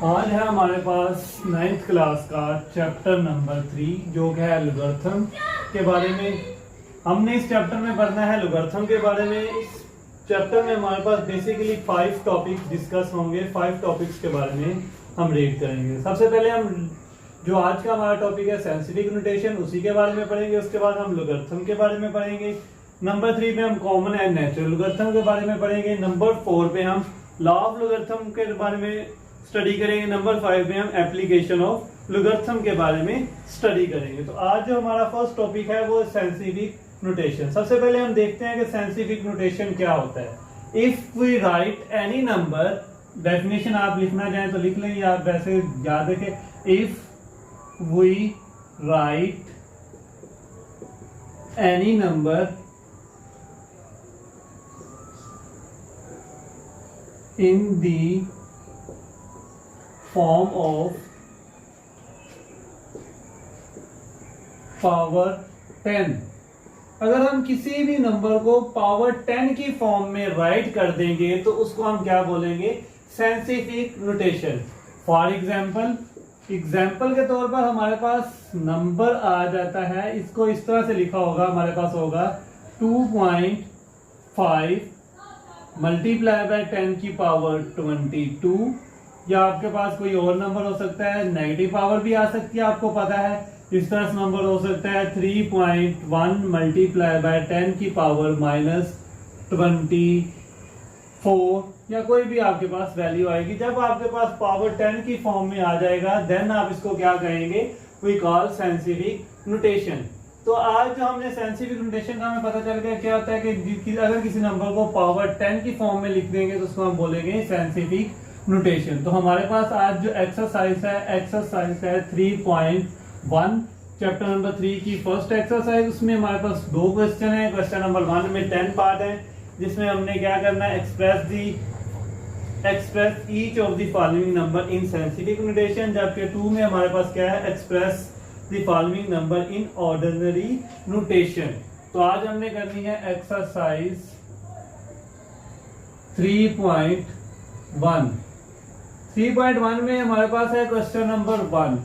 आज है हमारे पास 9th क्लास का चैप्टर नंबर 3 जो कि है लॉगरिथम के बारे में। हमने इस चैप्टर में पढ़ना है लॉगरिथम के बारे में। इस चैप्टर में हमारे पास बेसिकली 5 टॉपिक्स डिस्कस होंगे। 5 टॉपिक्स के बारे में हम रीड करेंगे। सबसे पहले हम जो आज का हमारा टॉपिक है साइंटिफिक नोटेशन, उसी के बारे में पढ़ेंगे। उसके बाद हम लॉगरिथम के बारे में पढ़ेंगे। नंबर 3 पे हम कॉमन एंड नेचुरल लॉगरिथम के बारे में पढ़ेंगे। नंबर 4 पे हम लॉ ऑफ लॉगरिथम के बारे में स्टडी करेंगे। नंबर 5 में हम एप्लीकेशन ऑफ लॉगरिथम के बारे में स्टडी करेंगे। तो आज जो हमारा फर्स्ट टॉपिक है वो साइंटिफिक नोटेशन। सबसे पहले हम देखते हैं कि साइंटिफिक नोटेशन क्या होता है। If we write any number, definition आप लिखना चाहें तो लिख लें, आप वैसे याद रखें। If we write any number in the form of power 10, अगर हम किसी भी नंबर को पावर 10 की फॉर्म में राइट कर देंगे तो उसको हम क्या बोलेंगे? Scientific notation. फॉर एग्जाम्पल के तौर पर हमारे पास नंबर आ जाता है, इसको इस तरह से लिखा होगा, हमारे पास होगा 2.5 मल्टीप्लाई बाय 10 की पावर 22, या आपके पास कोई और नंबर हो सकता है, नेगेटिव पावर भी आ सकती है, आपको पता है। इस तरह से नंबर हो सकता है 3.1 मल्टीप्लाई बाय 10 की पावर -24, या कोई भी आपके पास वैल्यू आएगी। जब आपके पास पावर 10 की फॉर्म में आ जाएगा देन आप इसको क्या कहेंगे? We call scientific notation. तो आज जो हमने साइंटिफिक नोटेशन का हमें पता चल गया क्या होता है कि अगर किसी नंबर को पावर 10 की फॉर्म में लिख देंगे तो उसको हम बोलेंगे साइंटिफिक नोटेशन। तो हमारे पास आज जो एक्सरसाइज है 3.1 चैप्टर नंबर 3 की फर्स्ट एक्सरसाइज। उसमें हमारे पास 2 क्वेश्चन है। क्वेश्चन नंबर 1 में 10 पार्ट है, जिसमें हमने क्या करना है? Express each of the following number in scientific notation. जबकि 2 में हमारे पास क्या है? Express the following number in ordinary notation। तो आज हमने करनी है एक्सरसाइज 3.1। 3.1 में हमारे पास है क्वेश्चन नंबर 1।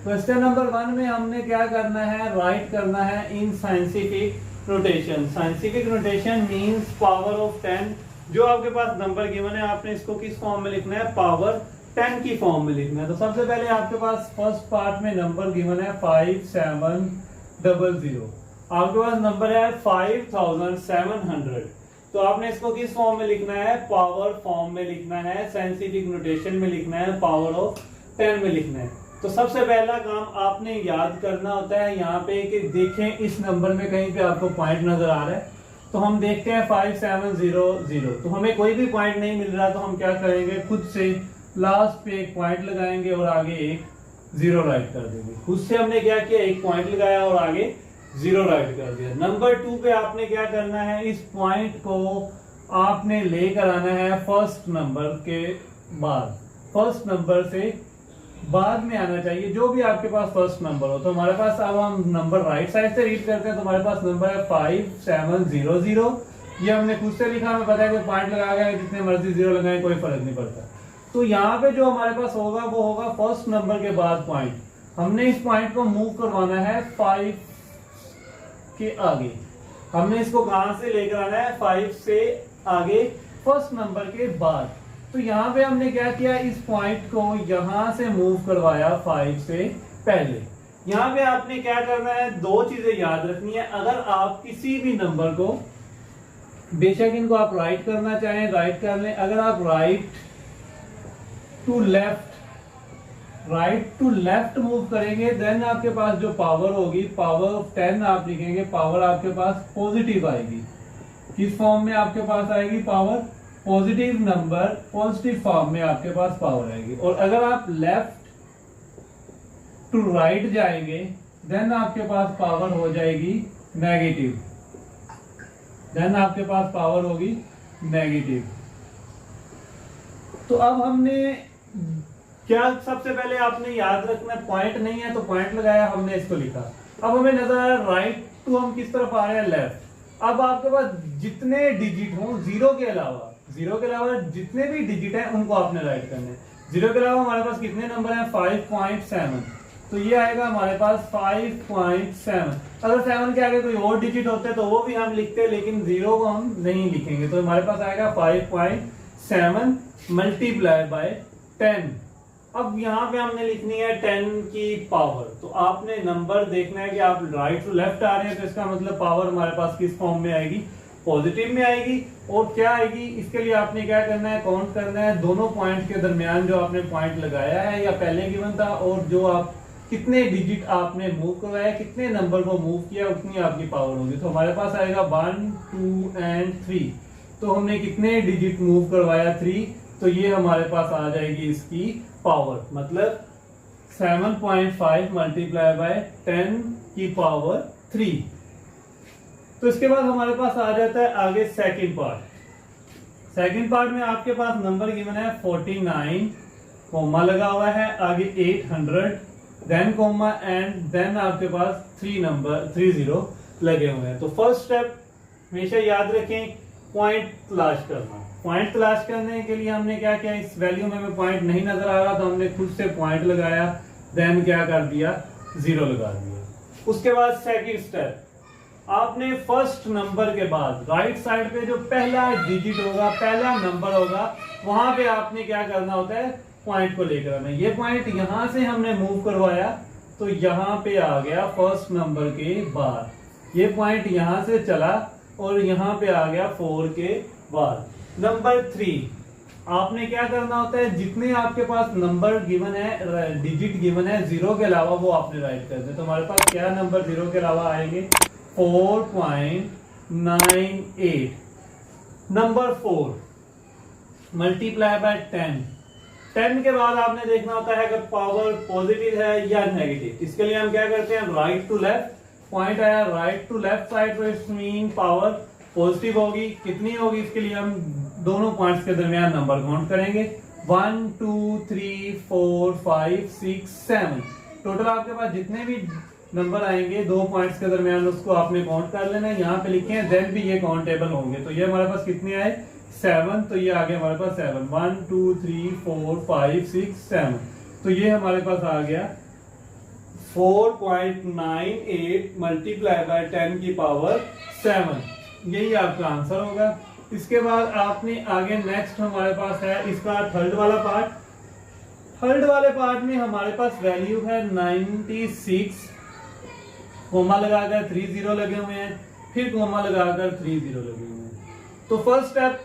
क्वेश्चन नंबर 1 में हमने क्या करना है? राइट करना है in scientific notation. Scientific notation means power of 10। जो आपके पास नंबर गिवन है आपने इसको किस फॉर्म में लिखना है? पावर 10 की फॉर्म में लिखना है। तो सबसे पहले आपके पास फर्स्ट पार्ट में नंबर गिवन है 5700। आपके पास नंबर है 5700। तो आपने इसको किस फॉर्म में लिखना है? पावर फॉर्म में लिखना है, साइंटिफिक नोटेशन में लिखना है, पावर ऑफ 10 में लिखना है। तो सबसे पहला काम आपने याद करना होता है यहाँ पे कि देखें इस नंबर में कहीं पे आपको पॉइंट नजर आ रहा है। तो हम देखते हैं 5700। तो हमें कोई भी पॉइंट नहीं मिल रहा, तो हम क्या करेंगे? खुद से लास्ट पे एक पॉइंट लगाएंगे और आगे एक 0 राइट कर देंगे। खुद से हमने क्या किया? एक पॉइंट लगाया और आगे 0 राइट कर दिया। नंबर 2 पे आपने क्या करना है? इस पॉइंट को आपने लेकर आना है फर्स्ट नंबर के बाद। फर्स्ट नंबर से बाद में आना चाहिए, जो भी आपके पास फर्स्ट नंबर हो। तो हमारे पास अब हम नंबर राइट साइड से रीड करते हैं। तो हमारे पास नंबर है 5700। ये हमने खुद से लिखा, हमें पता है कि पॉइंट लगा गया, जितने मर्जी 0 लगाए कोई फर्क नहीं पड़ता। तो यहाँ पे जो हमारे पास होगा वो होगा फर्स्ट नंबर के बाद पॉइंट। हमने इस पॉइंट को मूव करवाना है 5 के आगे। हमने इसको कहां से लेकर आना है? 5 से आगे फर्स्ट नंबर के बाद। तो यहाँ पे हमने क्या किया? इस पॉइंट को यहां से मूव करवाया 5 से पहले। यहाँ पे आपने क्या करना है? 2 चीजें याद रखनी है। अगर आप किसी भी नंबर को, बेशक इनको आप राइट करना चाहें राइट कर लें। अगर आप राइट टू लेफ्ट मूव करेंगे देन आपके पास जो पावर होगी, पावर ऑफ 10 आप लिखेंगे, पावर आपके पास पॉजिटिव आएगी। किस फॉर्म में आपके पास आएगी? Power positive number, positive form में आपके पास पावर आएगी। और अगर आप लेफ्ट टू राइट जाएंगे देन आपके पास पावर हो जाएगी नेगेटिव। देन आपके पास पावर होगी नेगेटिव। तो अब हमने क्या, सबसे पहले आपने याद रखना, पॉइंट नहीं है तो पॉइंट लगाया, हमने इसको लिखा। अब हमें नजर आ रहा है राइट टू, हम किस तरफ आ रहे हैं? लेफ्ट। अब आपके पास जितने डिजिट हो 0 के अलावा जितने भी डिजिट हैं उनको आपने राइट करने हैं। 0 के अलावा हमारे पास कितने नंबर हैं? 5.7। तो ये आएगा हमारे पास 5.7। अगर 7 के आगे कोई और डिजिट होते तो वो भी हम लिखते, लेकिन 0 को हम नहीं लिखेंगे। तो हमारे पास आएगा 5.7 मल्टीप्लाई बाय 10। अब यहाँ पे हमने लिखनी है 10 की पावर। तो आपने नंबर देखना है कि आप राइट टू लेफ्ट आ रहे हैं, तो इसका मतलब पावर हमारे पास किस फॉर्म में आएगी? पॉजिटिव में आएगी। और क्या आएगी? इसके लिए आपने क्या करना है? काउंट करना है दोनों पॉइंट के दरमियान जो आपने पॉइंट लगाया है या पहले गिवन था, और जो आप कितने डिजिट आपने मूव करवाया, कितने नंबर को मूव किया, उतनी आपकी पावर होगी। तो हमारे पास आएगा 1, 2 एंड 3। तो हमने कितने डिजिट मूव करवाया? 3। तो ये हमारे पास आ जाएगी इसकी पावर, मतलब 7.5 मल्टीप्लाई बाय 10 की पावर 3। तो इसके बाद हमारे पास आ जाता है आगे सेकंड पार्ट। सेकंड पार्ट में आपके पास नंबर गिवन है 49, कोमा लगा हुआ है, आगे 800, देन कोमा एंड देन आपके पास 3 0 लगे हुए हैं। तो फर्स्ट स्टेप हमेशा याद रखें, पॉइंट तलाश करना। पॉइंट तलाश करने के लिए हमने क्या किया? इस वैल्यू में हमें पॉइंट नहीं नजर आ रहा तो हमने खुद से पॉइंट लगाया, देन क्या कर दिया? 0 लगा दिया। उसके बाद सेकंड स्टेप, आपने फर्स्ट नंबर के बाद राइट साइड पे जो पहला डिजिट होगा, पहला नंबर होगा, वहां पे आपने क्या करना होता है? पॉइंट को लेकर आना। ये पॉइंट यहां से हमने मूव करवाया तो यहां पे आ गया फर्स्ट नंबर के बाद। ये पॉइंट यहां से चला और यहां पे आ गया 4 के बाद। नंबर 3, आपने क्या करना होता है? जितने आपके पास नंबर गिवन है, डिजिट गिवन है 0 के अलावा, वो आपने राइट कर दे। तो हमारे पास क्या नंबर 0 के अलावा आएंगे? 4.98। Number 4 multiply by 10। 10 के बाद आपने देखना होता है अगर पावर पॉजिटिव है या नेगेटिव। इसके लिए हम क्या करते हैं? Right to left. पॉइंट आया राइट टू लेफ्ट साइड, तो इट्स मीन पावर पॉजिटिव होगी। कितनी होगी? इसके लिए हम दोनों पॉइंट्स के दरमियान नंबर काउंट करेंगे। 1 2 3 4 5 6 7। टोटल आपके पास जितने भी नंबर आएंगे दो पॉइंट्स के दरमियान, उसको आपने काउंट कर लेना है। यहाँ पे लिखे हैं देन भी ये काउंटेबल होंगे। तो ये हमारे पास कितने आए? 7। तो ये आगे हमारे पास 7, 1 2 3 4 5 6 7। तो ये हमारे पास आ गया 4.98 मल्टीप्लाई बाय 10 की पावर 7। यही आपका आंसर होगा। इसके बाद आपने आगे नेक्स्ट हमारे पास है इसका थर्ड वाला पार्ट। थर्ड वाले पार्ट में हमारे पास वैल्यू है 96, कोमा लगाकर 3 0 लगे हुए हैं, फिर कोमा लगाकर 3 0 लगे हुए हैं। तो फर्स्ट स्टेप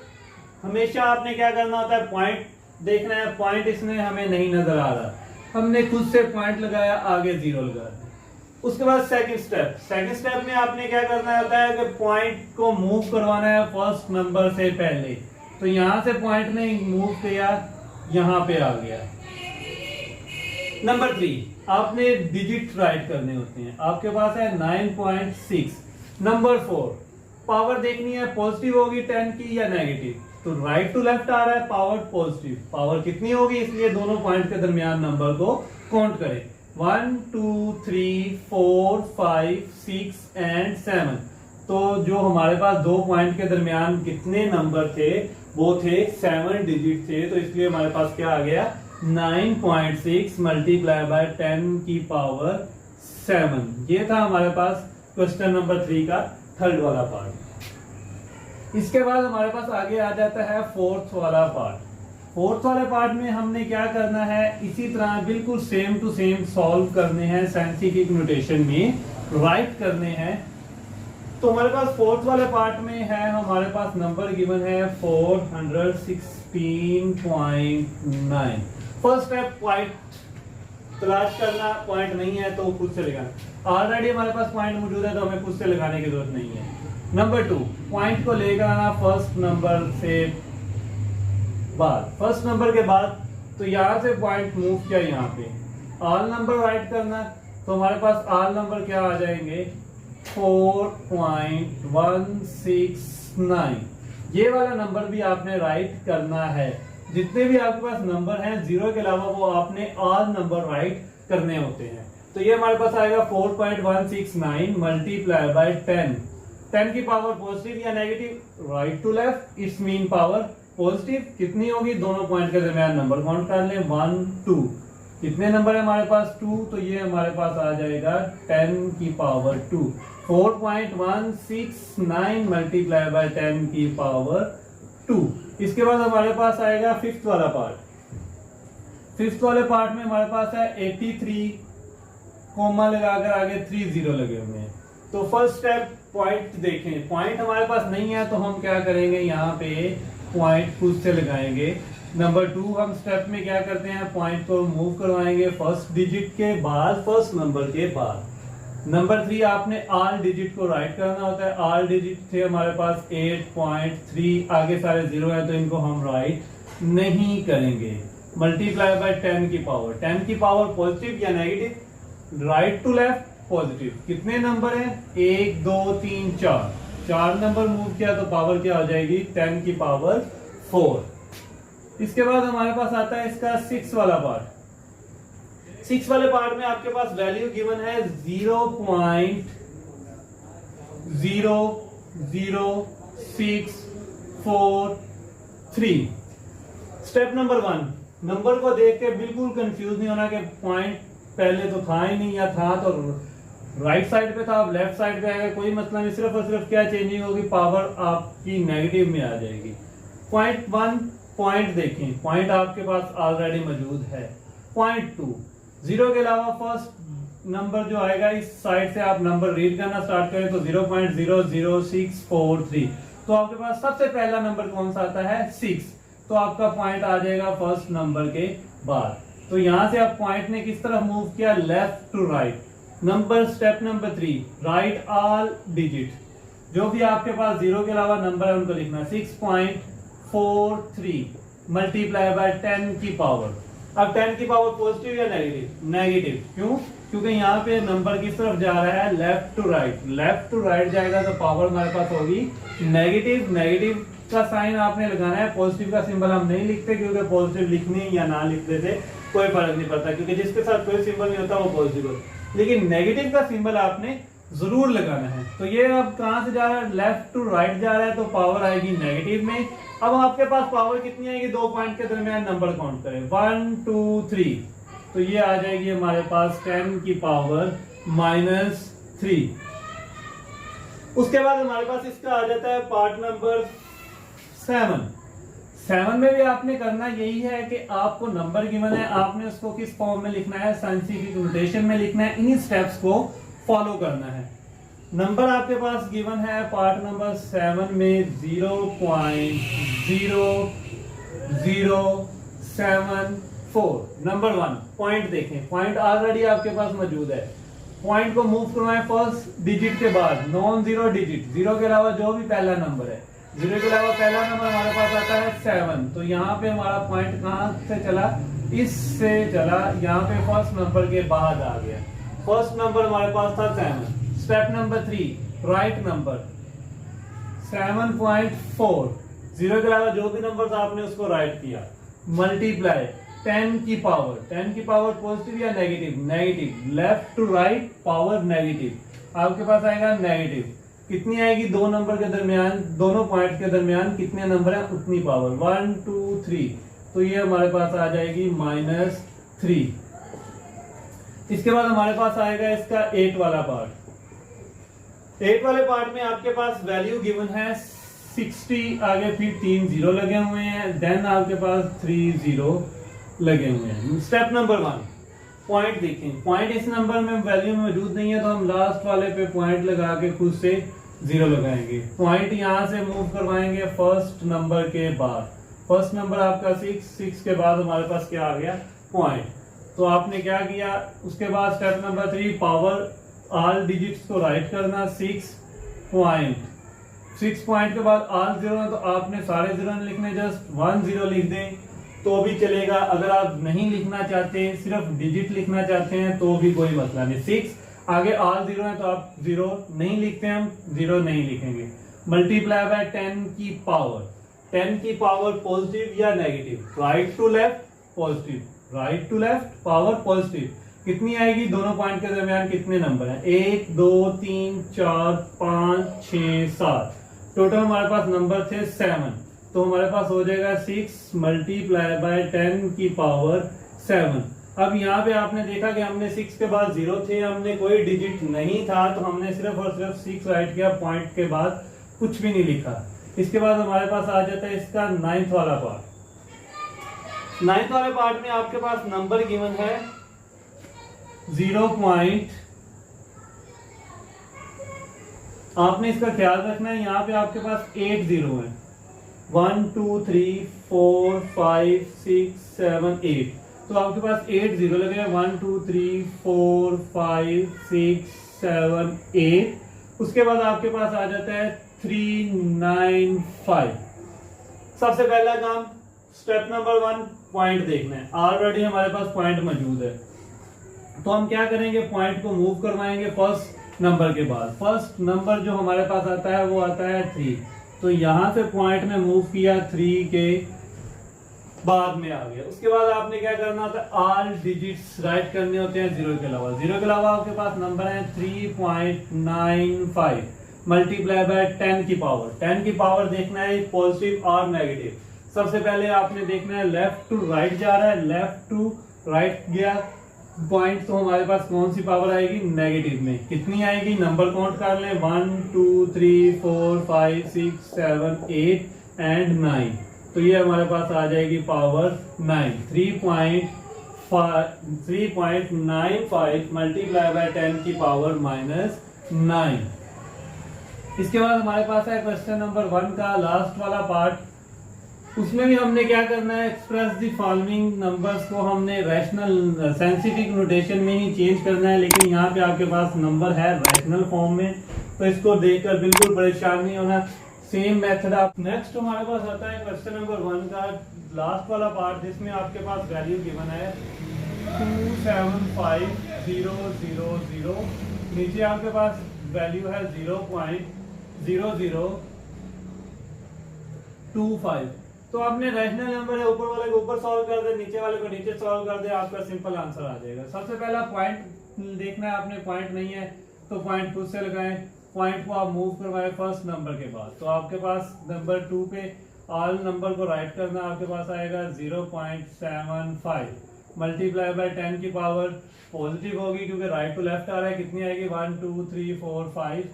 हमेशा आपने क्या करना होता है? पॉइंट देखना है। पॉइंट इसमें हमें नहीं नजर आ रहा, हमने खुद से पॉइंट लगाया, आगे 0 लगा दिया। उसके बाद सेकंड स्टेप में आपने क्या करना होता है कि पॉइंट को मूव करवाना है फर्स्ट नंबर से पहले। तो यहां से पॉइंट ने मूव किया, यहां पे आ गया। नंबर 3, आपने डिजिट राइट करने होते हैं। आपके पास है 9.6। नंबर 4, पावर देखनी है पॉजिटिव होगी 10 की या नेगेटिव। तो राइट टू लेफ्ट आ रहा है, पावर पॉजिटिव। पावर कितनी होगी? इसलिए दोनों पॉइंट के दरमियान नंबर को काउंट करें। 1 2 3 4 5 6 एंड 7। तो जो हमारे पास दो पॉइंट के दरमियान कितने नंबर थे? वो थे 7 डिजिट थे। तो इसलिए हमारे पास क्या आ गया? 9.6 मल्टीप्लाई बाय 10 की पावर 7। ये था हमारे पास क्वेश्चन नंबर 3 का थर्ड वाला पार्ट। इसके बाद हमारे पास आगे आ जाता है फोर्थ वाला पार्ट। फोर्थ वाले पार्ट में हमने क्या करना है? इसी तरह बिल्कुल सेम टू सेम सॉल्व करने हैं, साइंटिफिक नोटेशन में राइट करने हैं। तो हमारे पास फोर्थ वाले पार्ट में है, हमारे पास नंबर गिवन है 416.9। फर्स्ट स्टेप पॉइंट तलाश करना। पॉइंट नहीं है तो खुद से लगाना। ऑलरेडी हमारे पास पॉइंट मौजूद है तो हमें खुद से लगाने की जरूरत नहीं है। नंबर 2, पॉइंट को लेकर आना फर्स्ट नंबर से बाद। फर्स्ट नंबर के बाद तो यहां से पॉइंट मूव किया यहाँ पे, ऑल नंबर राइट करना। तो हमारे पास ऑल नंबर क्या आ जाएंगे? 4.169। ये वाला नंबर भी आपने राइट करना है। जितने भी आपके पास नंबर हैं 0 के अलावा, वो आपने ऑल नंबर राइट करने होते हैं। तो ये हमारे पास आएगा 4.169 मल्टीप्लाई बाय 10। 10 की पावर पॉजिटिव या negative? Right to left, it's mean power positive कितनी होगी, दोनों पॉइंट के दरमियान नंबर काउंट कर लें, 1 2। कितने नंबर है हमारे पास, 2, तो ये हमारे पास आ जाएगा 10 की पावर 2। 4.169 मल्टीप्लाई बाय 10 की पावर 2। इसके बाद हमारे पास आएगा फिफ्थ वाला पार्ट। फिफ्थ वाले पार्ट में हमारे पास है 83, कोमा लगाकर आगे 3 0 लगे हुए हैं। तो फर्स्ट स्टेप पॉइंट देखें, पॉइंट हमारे पास नहीं है तो हम क्या करेंगे, यहाँ पे पॉइंट खुद से लगाएंगे। नंबर 2 हम स्टेप में क्या करते हैं, पॉइंट को मूव करवाएंगे फर्स्ट डिजिट के बाद, फर्स्ट नंबर के बाद। नंबर 3 आपने ऑल डिजिट को राइट करना होता है। ऑल डिजिट थे हमारे पास 8.3, आगे सारे 0 है तो इनको हम राइट नहीं करेंगे। मल्टीप्लाई बाय 10 की पावर, 10 की पावर पॉजिटिव या negative, right to left positive. कितने नंबर है, 1 2 3 4, 4 नंबर मूव किया तो पावर क्या हो जाएगी, 10 की पावर 4। इसके बाद हमारे पास आता है इसका 6 वाला पार्ट। 6 वाले पार्ट में आपके पास वैल्यू गिवन है 0.00643। स्टेप नंबर 1, नंबर को देख के बिल्कुल कंफ्यूज नहीं होना कि पॉइंट पहले तो था ही नहीं, या था तो राइट साइड पे था अब लेफ्ट साइड पे आएगा, कोई मतलब नहीं। सिर्फ और सिर्फ क्या चेंजिंग होगी, पावर आपकी नेगेटिव में आ जाएगी। पॉइंट 1 पॉइंट देखें, पॉइंट आपके पास ऑलरेडी मौजूद है। पॉइंट 2, 0 के अलावा फर्स्ट नंबर जो आएगा इस साइड से आप नंबर रीड करना स्टार्ट करें तो 0.00643। तो आपके पास सबसे पहला नंबर कौन सा आता है, 6। तो आपका पॉइंट आ जाएगा फर्स्ट नंबर के बाद। तो यहां से आप पॉइंट ने किस तरफ मूव किया, left to right. Number step number 3, right all digit, जो भी आपके पास 0 के अलावा नंबर है उनको लिखना है। 6.43 मल्टीप्लाई बाय 10 की पावर। अब 10 की पावर पॉजिटिव या नेगेटिव, नेगेटिव। क्यों, क्योंकि यहाँ पे नंबर किस तरफ जा रहा है, left to right. Left to right जाएगा तो पावर हमारे पास होगी नेगेटिव। नेगेटिव का साइन आपने लगाना है, पॉजिटिव का सिंबल हम नहीं लिखते क्योंकि पॉजिटिव लिखने या ना लिखते थे कोई फर्क नहीं पड़ता, क्योंकि जिसके साथ कोई सिंबल नहीं होता वो पॉजिटिव होता। लेकिन नेगेटिव का सिंबल आपने जरूर लगाना है। तो ये अब कहां से जा रहा है, लेफ्ट टू राइट जा रहा है तो पावर आएगी नेगेटिव में। अब आपके पास पावर कितनी आएगी, 2 पॉइंट के दरमियान नंबर काउंट करें, 1 2 3। तो ये आ जाएगी हमारे पास 10 की पावर -3। उसके बाद हमारे पास इसका आ जाता है पार्ट नंबर 7। 7 में भी आपने करना यही है कि आपको नंबर गिवन है, आपने उसको किस फॉर्म में लिखना है, साइंटिफिक नोटेशन में लिखना है। इन्हीं स्टेप्स को फॉलो करना है। नंबर आपके पास गिवन है पार्ट नंबर 7 में 0.0074। नंबर 1 पॉइंट देखें, पॉइंट ऑलरेडी आपके पास मौजूद है। पॉइंट को मूव करवाएं फर्स्ट डिजिट के बाद, नॉन जीरो डिजिट, 0 के अलावा जो भी पहला नंबर है। 0 के अलावा पहला नंबर हमारे पास आता है 7। तो यहाँ पे हमारा पॉइंट कहाँ से चला, इससे चला, यहाँ पे फर्स्ट नंबर के बाद आ गया। फर्स्ट नंबर हमारे पास था 7। Step number 3, right number 7.4। 0 के अलावा जो भी नंबर था आपने उसको राइट किया। मल्टीप्लाई 10 की पावर, 10 की पावर पॉजिटिव या negative, negative. Left to right power negative, आपके पास आएगा नेगेटिव। कितनी आएगी, 2 नंबर के दरमियान, दोनों पॉइंट के दरमियान कितने नंबर है उतनी पावर, 1 2 3। तो ये हमारे पास आ जाएगी -3। इसके बाद हमारे पास आएगा इसका 8 वाला पार्ट। 8 वाले पार्ट में आपके पास वैल्यू गिवन है 60, आगे फिर 3 0 लगे हुए हैं, देन आपके पास 3 0 लगे हुए हैं। स्टेप नंबर 1, पॉइंट देखें, पॉइंट इस नंबर में वैल्यू में मौजूद नहीं है तो हम लास्ट वाले पे पॉइंट लगा के खुद से 0 लगाएंगे। पॉइंट यहां से मूव करवाएंगे फर्स्ट नंबर के बाद। फर्स्ट नंबर आपका 6 के बाद हमारे पास क्या आ गया, पॉइंट। तो आपने क्या किया, उसके बाद step number 3, power all digits को राइट करना, 6 पॉइंट के बाद ऑल 0 है तो आपने सारे 0 लिखने, जस्ट 1 0 लिख दें तो भी चलेगा। अगर आप नहीं लिखना चाहते, सिर्फ डिजिट लिखना चाहते हैं तो भी कोई मसला नहीं। 6 आगे ऑल 0 है तो आप 0 नहीं लिखते, हम 0 नहीं लिखेंगे। मल्टीप्लाई बाय 10 की पावर, 10 की पावर पॉजिटिव या negative, right to left positive, right to left power positive. कितनी आएगी, दोनों पॉइंट के दरमियान कितने नंबर हैं, 1 2 3 4 5 6 7। टोटल हमारे पास नंबर थे 7। तो हमारे पास हो जाएगा 6 मल्टीप्लाई बाय 10 की पावर 7। अब यहाँ पे आपने देखा कि हमने 6 के बाद 0 थे, हमने कोई डिजिट नहीं था, तो हमने सिर्फ और सिर्फ 6 राइट किया, पॉइंट के बाद कुछ भी नहीं लिखा। इसके बाद हमारे पास आ जाता है इसका 9th वाला पार्ट। 9th वाले पार्ट में आपके पास नंबर गिवन है 0 पॉइंट। आपने इसका ख्याल रखना है, यहाँ पे आपके पास 8 0 है, 1 2 3 4 5 6 7 8, तो आपके पास 8 0 लगेगा, 1 2 3 4 5 6 7 8। उसके बाद आपके पास आ जाता है 3 9 5। सबसे पहला काम, स्टेप नंबर 1, पॉइंट देखना है। ऑलरेडी हमारे पास पॉइंट मौजूद है, तो हम क्या करेंगे, पॉइंट को मूव करवाएंगे फर्स्ट नंबर के बाद। फर्स्ट नंबर जो हमारे पास आता है वो आता है 3, तो यहां से पॉइंट में मूव किया, 3 के बाद में आ गया। उसके बाद आपने क्या करना होता है, ऑल डिजिट्स राइट करने होते हैं 0 के अलावा। 0 के अलावा आपके पास नंबर है 3.95 मल्टीप्लाई बाय 10 की पावर। 10 की पावर देखना है पॉजिटिव और नेगेटिव। सबसे पहले आपने देखना है लेफ्ट टू राइट जा रहा है, लेफ्ट टू राइट गया पॉइंट, तो हमारे पास कौन सी पावर आएगी, नेगेटिव में। कितनी आएगी, नंबर काउंट कर लें, 1 2 3 4 5 6 7 8 एंड 9, तो ये हमारे पास आ जाएगी पावर 9। 3.95 मल्टीप्लाई बाय 10 की पावर -9। इसके बाद हमारे पास है क्वेश्चन नंबर 1 का लास्ट वाला पार्ट। उसमें भी हमने क्या करना है, एक्सप्रेस द फॉलोइंग नंबर्स को हमने रैशनल साइंटिफिक नोटेशन में ही चेंज करना है, लेकिन यहाँ पे आपके पास नंबर है रैशनल फॉर्म में, तो इसको देखकर बिल्कुल परेशान नहीं होना, सेम मेथड आप। नेक्स्ट हमारे पास आता है क्वेश्चन नंबर 1 का लास्ट वाला पार्ट, जिसमें आपके पास वैल्यू गिवन है 275,000। नीचे आपके पास वैल्यू है 0.0025। तो आपने रैशनल नंबर है, ऊपर वाले को ऊपर सॉल्व कर दे, नीचे वाले को नीचे सॉल्व कर दे, आपका सिंपल आंसर आ जाएगा। सबसे पहला पॉइंट देखना है आपने, पॉइंट नहीं है तो पॉइंट खुद से लगाएं। पॉइंट को आप मूव करवाएं फर्स्ट नंबर के बाद, तो आपके पास नंबर 2 पे ऑल नंबर को राइट करना, आपके पास आएगा 0.75 मल्टीप्लाई बाय 10 की पावर पॉजिटिव होगी क्योंकि राइट टू लेफ्ट आ रहा है। कितनी आएगी, 1 2 3 4 5,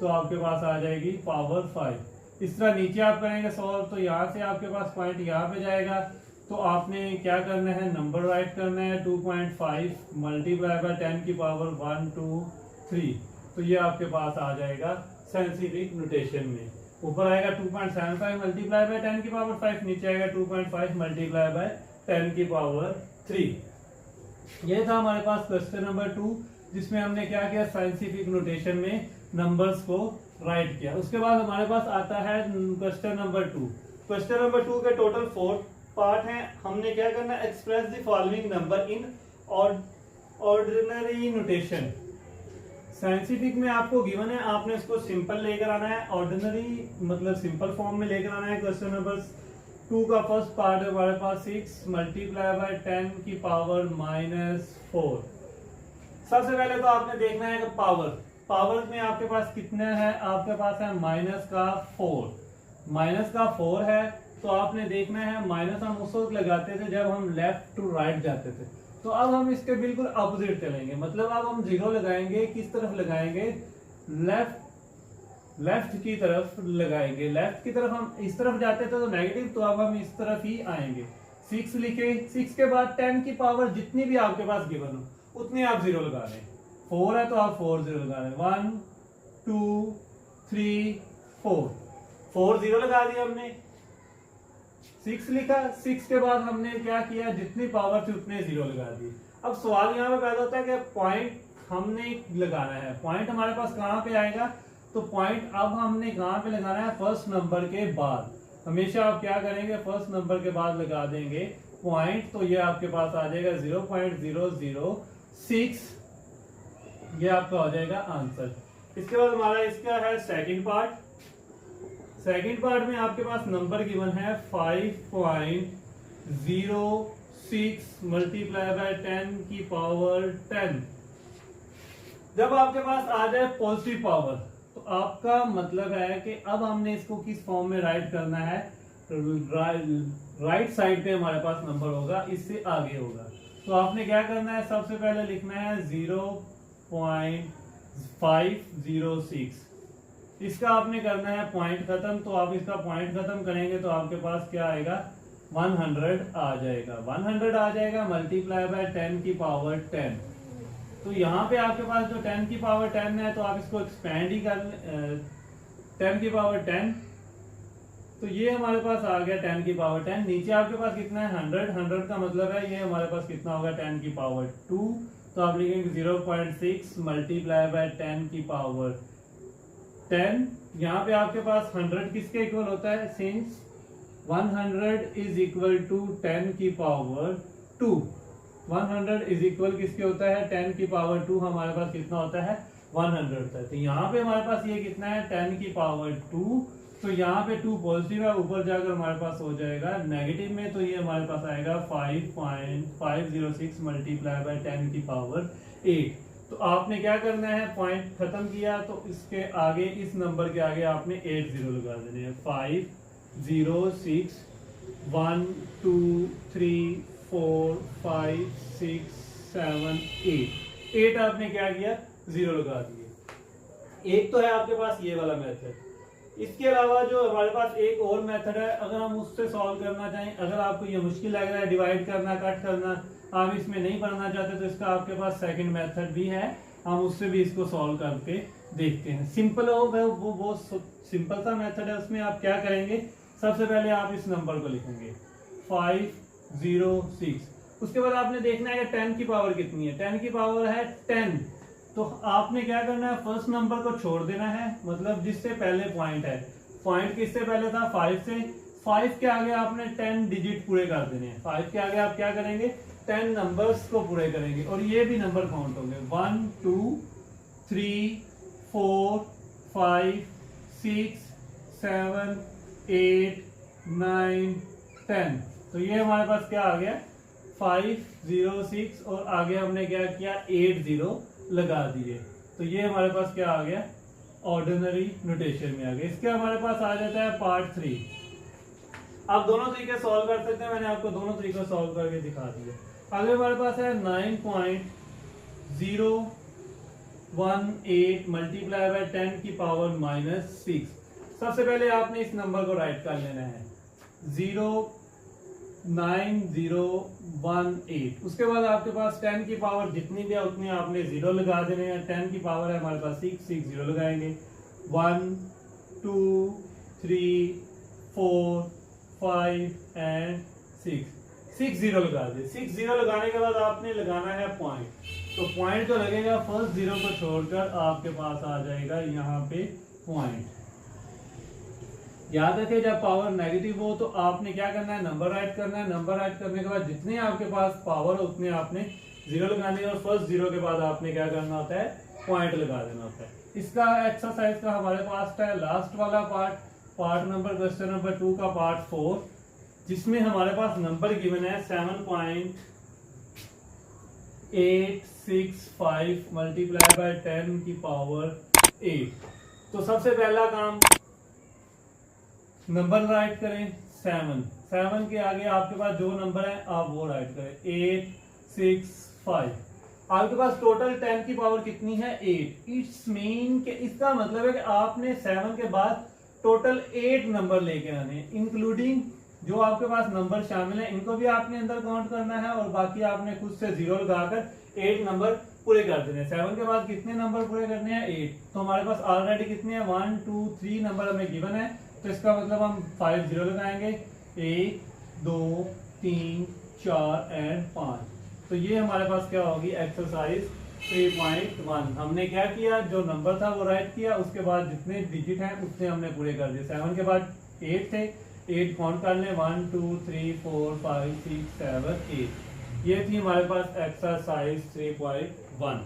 तो आपके पास आ जाएगी पावर 5। इस तरह नीचे आप करेंगे सॉल्व, तो यहाँ से आपके पास पॉइंट यहाँ पे जाएगा, तो आपने क्या करना है, नंबर राइट करना है 2.5 मल्टीप्लाई बाय 10 की पावर 1 2 3, तो ये आपके पास आ जाएगा साइंटिफिक नोटेशन में। ऊपर आएगा 2.75 मल्टीप्लाई बाय 10 की पावर 5, नीचे आएगा 2.5 मल्टीप्लाई बाय 10 की पावर 3। ये था हमारे पास क्वेश्चन नंबर 2, जिसमें हमने क्या किया, साइंटिफिक नोटेशन में नंबर्स को राइट किया। उसके बाद हमारे पास आता है क्वेश्चन नंबर 2। क्वेश्चन नंबर 2 के टोटल 4 पार्ट हैं। हमने क्या करना है, express the following number in ordinary notation. Scientific में आपको गिवन है, आपने इसको सिंपल लेकर आना है, ऑर्डिनरी मतलब सिंपल फॉर्म में लेकर आना है। क्वेश्चन नंबर 2 का फर्स्ट पार्ट है हमारे पास 6 मल्टीप्लाई बाय 10 की पावर -4। सबसे पहले तो आपने देखना है कि पावर में आपके पास कितना है, आपके पास है -4। -4 है, तो आपने देखना है माइनस हम उस वक्त लगाते थे जब हम लेफ्ट टू राइट जाते थे, तो अब हम इसके बिल्कुल अपोजिट चलेंगे। मतलब अब हम 0 लगाएंगे, किस तरफ लगाएंगे, लेफ्ट की तरफ लगाएंगे। लेफ्ट की तरफ हम इस तरफ जाते थे तो नेगेटिव, तो अब हम इस तरफ ही आएंगे। 6 लिखे, 6 के बाद 10 की पावर जितनी भी आपके पास गिवन हो उतनी आप 0 लगा लें। 4 है तो आप 4 0 लगा लें। 1 2 3 4 0 लगा दिया हमने। 6 लिखा, 6 के बाद हमने क्या किया, जितनी पावर थी उतने 0 लगा दी। अब सवाल यहाँ पे पैदा होता है कि पॉइंट हमने लगाना है। पॉइंट हमारे पास कहाँ पे आएगा, तो पॉइंट अब हमने कहाँ पे लगाना है, फर्स्ट नंबर के बाद। हमेशा आप क्या करेंगे, फर्स्ट नंबर के बाद लगा देंगे पॉइंट, तो ये आपके पास आ जाएगा 0.006। ये आपका हो जाएगा आंसर। इसके बाद हमारा इसका है सेकंड पार्ट। सेकंड पार्ट में आपके पास नंबर गिवन है 5.06 मल्टीप्लाई बाय 10 की पावर 10। जब आपके पास आ जाए पॉजिटिव पावर, तो आपका मतलब है कि अब हमने इसको किस फॉर्म में राइट करना है, राइट साइड पे हमारे पास नंबर होगा, इससे आगे होगा। तो आपने क्या करना है, सबसे पहले लिखना है 0.506, इसका आपने करना है पॉइंट खत्म। तो आप इसका पॉइंट खत्म करेंगे तो आपके पास क्या आएगा, 100 आ जाएगा। 100 आ जाएगा मल्टीप्लाई बाय 10 की पावर 10। तो यहाँ पे आपके पास जो 10 की पावर 10 है, तो आप इसको एक्सपेंड ही कर 10 की पावर 10, तो ये हमारे पास आ गया 10 की पावर 10। नीचे आपके पास कितना है, 100 का मतलब है ये हमारे पास कितना होगा, 10 की पावर 2। तो आप लिखेंगे 0.6 मल्टीप्लाई बाय 10 की पावर 10। यहाँ पे आपके पास 100 किसके इक्वल होता है, सिंस 100 इज इक्वल टू 10 की पावर 2। 100 इज इक्वल किसके होता है, 10 की पावर 2। हमारे पास कितना होता है, 100 होता है। तो यहाँ पे हमारे पास ये कितना है, 10 की पावर 2। तो यहाँ पे 2 पॉजिटिव है, ऊपर जाकर हमारे पास हो जाएगा नेगेटिव में। तो ये हमारे पास आएगा 5.506 मल्टीप्लाई बाय 10 की पावर 8। तो आपने क्या करना है, पॉइंट खत्म किया तो इसके आगे, इस नंबर के आगे आपने 8 जीरो लगा देने हैं। 5 0 6 1 2 3 4 5 6 7 8 आपने क्या किया, जीरो लगा दिए। एक तो है आपके पास ये वाला मेथड। इसके अलावा जो हमारे पास एक और मेथड है, अगर हम उससे सॉल्व करना चाहें, अगर आपको ये मुश्किल लग रहा है डिवाइड करना, कट करना, आप इसमें नहीं पढ़ना चाहते, तो इसका आपके पास सेकंड मेथड भी है, हम उससे भी इसको सॉल्व करके देखते हैं। सिंपल होगा वो बहुत सिंपल सा मेथड है। उसमें आप क्या करेंगे, सबसे पहले आप इस नंबर को लिखेंगे 506। उसके बाद आपने देखना है कि 10 की पावर कितनी है, 10 की पावर है 10। तो आपने क्या करना है, फर्स्ट नंबर को छोड़ देना है, मतलब जिससे पहले पॉइंट है। पॉइंट किससे पहले था, 5 से। 5 के आगे आपने 10 डिजिट पूरे कर देने हैं। 5 के आगे आप क्या करेंगे, 10 नंबर्स को पूरे करेंगे, और ये भी नंबर काउंट होंगे 1 2 3 4 5 6 7 8 9 10। तो ये हमारे पास क्या आ गया, 506, और आगे हमने क्या किया, 80 लगा दिए। तो ये हमारे पास क्या आ गया, ऑर्डिनरी नोटेशन में आ गया। इसके हमारे पास आ जाता है पार्ट 3। आप दोनों तरीके सॉल्व कर सकते हैं, मैंने आपको दोनों तरीके सॉल्व करके दिखा दिया। आगे हमारे पास है 9.018 मल्टीप्लाई बाय 10 की पावर -6। सबसे पहले आपने इस नंबर को राइट कर लेना है 09018। उसके बाद आपके पास 10 की पावर जितनी भी है उतनी आपने 0 लगा देने हैं। 10 की पावर है हमारे पास 6, 6 0 लगाएंगे। 1 2 3 4 5 एंड 6 0 लगा दे। 6 0 लगाने के बाद आपने लगाना है पॉइंट। तो पॉइंट जो लगेगा फर्स्ट 0 को छोड़कर आपके पास आ जाएगा यहाँ पे पॉइंट। याद रखें, जब पावर नेगेटिव हो तो आपने क्या करना है, नंबर राइट करना है। नंबर राइट करने के बाद जितने आपके पास पावर हो उतने आपने 0 लगाने, और फर्स्ट 0 के बाद आपने क्या करना होता है, पॉइंट लगा देना होता है। इसका एक्सरसाइज का हमारे पास है लास्ट वाला पार्ट नंबर, क्वेश्चन नंबर 2 का पार्ट 4, जिसमें हमारे पास नंबर गिवन है 7.865 मल्टीप्लाई बाय 10 की पावर 8। तो सबसे पहला काम, नंबर राइट करें 7 के आगे आपके पास जो नंबर है आप वो राइट करें 865। आपके पास टोटल 10 की पावर कितनी है, 8। इट्स मीन के इसका मतलब है कि आपने 7 के बाद टोटल 8 नंबर लेके आने हैं, इंक्लूडिंग जो आपके पास नंबर शामिल है इनको भी आपने अंदर काउंट करना है, और बाकी आपने खुद से 0 लगाकर 8 नंबर पूरे कर देने हैं। 7 के बाद कितने नंबर पूरे करने हैं, 8। तो हमारे पास ऑलरेडी कितने हैं, 1 2 3 नंबर हमें गिवन है। तो इसका मतलब हम 5 0 लगाएंगे, 1 2 3 4 एंड 5। तो ये हमारे पास क्या होगी, एक्सरसाइज 3.1। हमने क्या किया, जो नंबर था वो राइट किया, उसके बाद जितने डिजिट हैं उतने हमने पूरे कर दिए। 7 के बाद 8 थे, 8 काउंट कर लें, 1 2 3 4 5 6 7 8। ये थी हमारे पास एक्सरसाइज 3.1।